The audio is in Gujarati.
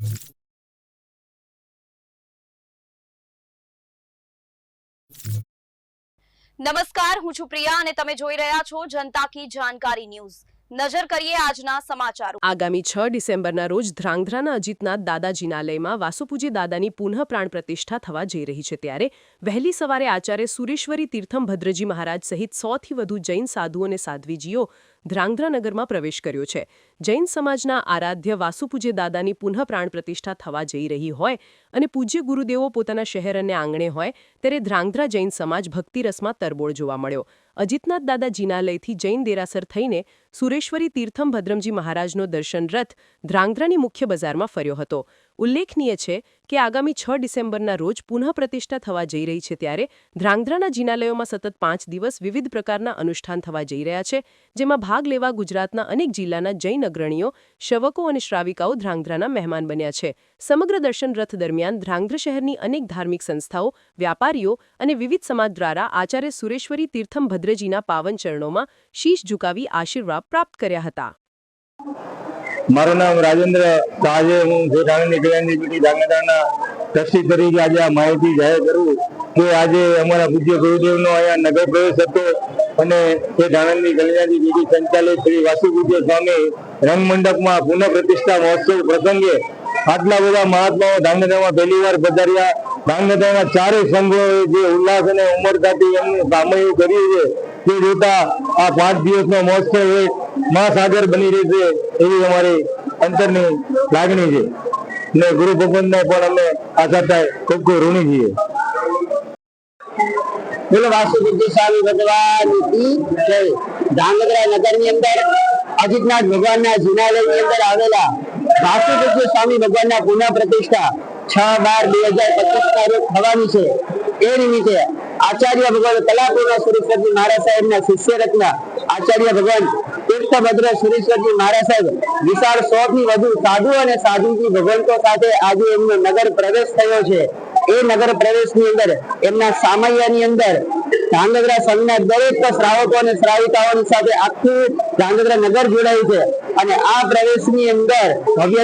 નમસ્કાર, હું છું પ્રિયા અને તમે જોઈ રહ્યા છો જનતા કી જાણકારી ન્યૂઝ। નજર કરીએ આજના સમાચારો। આગામી 6 ડિસેમ્બરના રોજ ધ્રાંગધ્રાના અજીતનાથ દાદાજીનાલયમાં વાસુપૂજ્ય દાદાની પુનઃ પ્રાણ પ્રતિષ્ઠા થવા જઈ રહી છે, ત્યારે વહેલી સવારે આચાર્ય સુરેશ્વરી તીર્થમ ભદ્રજી મહારાજ સહિત 100થી વધુ જૈન સાધુ અને સાધ્વીજીઓ ધ્રાંગધ્રા નગરમાં પ્રવેશ કર્યો છે। જૈન સમાજના આરાધ્ય વાસુપૂજ્ય દાદાની પુનઃ પ્રાણ પ્રતિષ્ઠા થવા જઈ રહી હોય અને પૂજ્ય ગુરુદેવો પોતાના શહેર અને આંગણે હોય ત્યારે ધ્રાંગધ્રા જૈન સમાજ ભક્તિરસમાં તરબોળ જોવા મળ્યો। અજીતનાથ દાદા જીનાલયથી જૈન દેરાસર થઈને સુરેશ્વરી તીર્થમ ભદ્રમજી મહારાજનો દર્શન રથ ધ્રાંગધ્રાની મુખ્ય બજારમાં ફર્યો હતો। ઉલ્લેખનીય છે કે આગામી 6 ડિસેમ્બરના રોજ પુનઃ પ્રતિષ્ઠા થવા જઈ રહી છે, ત્યારે ધ્રાંગધ્રાના જીનાલયોમાં સતત 5 દિવસ વિવિધ પ્રકારના અનુષ્ઠાન થવા જઈ રહ્યા છે, જેમાં ભાગ લેવા ગુજરાતના અનેક જિલ્લાના જૈન અગ્રણીઓ, શ્રવકો અને શ્રાવિકાઓ ધ્રાંગધ્રાના મહેમાન બન્યા છે। સમગ્ર દર્શન રથ દરમિયાન ધ્રાંગધ્રા શહેરની અનેક ધાર્મિક સંસ્થાઓ, વ્યાપારીઓ અને વિવિધ સમાજ દ્વારા આચાર્ય સુરેશ્વરી તીર્થમ ભદ્રજીના પાવન ચરણોમાં શીશ ઝુકાવી આશીર્વાદ પ્રાપ્ત કર્યા હતા। મારું નામ રાજેન્દ્ર શાહ છે। હું જેઠાણી કલ્યાણની પેઢી ધ્રાંગધ્રાના ટ્રસ્ટી તરીકે આજે આ માહિતી જાહેર કરું કે આજે અમારા પૂજ્ય ગુરુદેવનો અહીંયા નગર પ્રવેશ હતો અને જેઠાણી કલ્યાણની પેઢી સંચાલિત શ્રી વાસુપૂજ્ય સ્વામી રંગમંડપમાં પુનઃ પ્રતિષ્ઠા મહોત્સવ પ્રસંગે આટલા બધા મહાત્માઓ ધ્રાંગધ્રામાં પહેલી વાર પધાર્યા। ધ્રાંગધ્રાના ચારે સંઘોએ જે ઉલ્લાસ અને ઉમળકાથી એમનું સામયું કર્યું છે તે જોતા આ 5 દિવસનો મહોત્સવ એક મહાસાગર બની રહેશે એવી અમારી અંતરની લાગણી છે ને ગુરુ ભગવાનને પણ અમે આ સાથે ખૂબ ખૂબ ઋણી છીએ। બોલો વાસુપૂજ્ય સ્વામી ભગવાન કી જય। ધ્રાંગધ્રા નગરની અંદર અજીતનાથ ભગવાનના જીનાલયની અંદર આવેલા વાસુપૂજ્ય સ્વામી ભગવાનના પુનઃ પ્રતિષ્ઠા 6/12/2025 રોજ થવાની છે। એ નિમિત્તે આચાર્ય ભગવાન કલાપુરના સુરેશ્વરજી મહારાજ સાહેબના શિષ્ય રત્ન આચાર્ય ભગવાન તીર્થભદ્ર સુરેશ્વરજી મહારાજ સાહેબ વિશાળ 100થી વધુ સાધુ અને સાધુજી ભગવંતો સાથે આજે એમનો નગર પ્રવેશ થયો છે। એ નગર પ્રવેશની અંદર એમના સામૈયાની અંદર ધ્રાંગધ્રા સંઘના દરેક શ્રાવકો અને શ્રાવિકાઓની સાથે આખું ધ્રાંગધ્રા નગર જોડાયું છે અને આ પ્રવેશની અંદર ભવ્ય